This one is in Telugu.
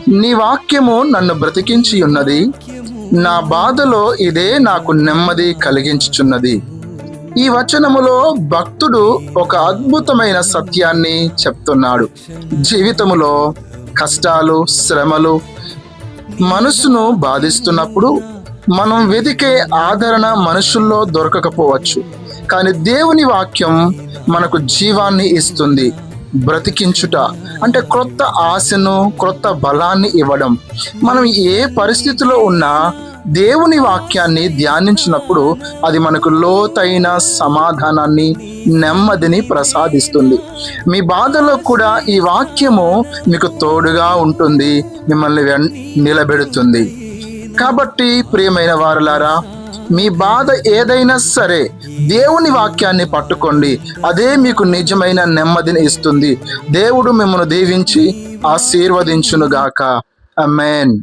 నీ వాక్యము నన్ను బ్రతికించి ఉన్నది. నా బాధలో ఇదే నాకు నెమ్మది కలిగించుచున్నది. ఈ వచనములో భక్తుడు ఒక అద్భుతమైన సత్యాన్ని చెప్తున్నాడు. జీవితములో కష్టాలు, శ్రమలు మనసును బాధిస్తున్నప్పుడు మనం వెతికే ఆదరణ మనుషుల్లో దొరకకపోవచ్చు. కానీ దేవుని వాక్యం మనకు జీవాన్ని ఇస్తుంది. బ్రతికించుట అంటే క్రొత్త ఆశను, క్రొత్త బలాన్ని ఇవ్వడం. మనం ఏ పరిస్థితిలో ఉన్నా దేవుని వాక్యాన్ని ధ్యానించినప్పుడు అది మనకు లోతైన సమాధానాన్ని, నెమ్మదిని ప్రసాదిస్తుంది. మీ బాధలో కూడా ఈ వాక్యము మీకు తోడుగా ఉంటుంది, మిమ్మల్ని నిలబెడుతుంది. కాబట్టి ప్రియమైన వారలారా, మీ బాధ ఏదైనా సరే దేవుని వాక్యాన్ని పట్టుకోండి. అదే మీకు నిజమైన నెమ్మదిని ఇస్తుంది. దేవుడు మిమ్మల్ని దీవించి ఆశీర్వదించునుగాక. ఆమేన్.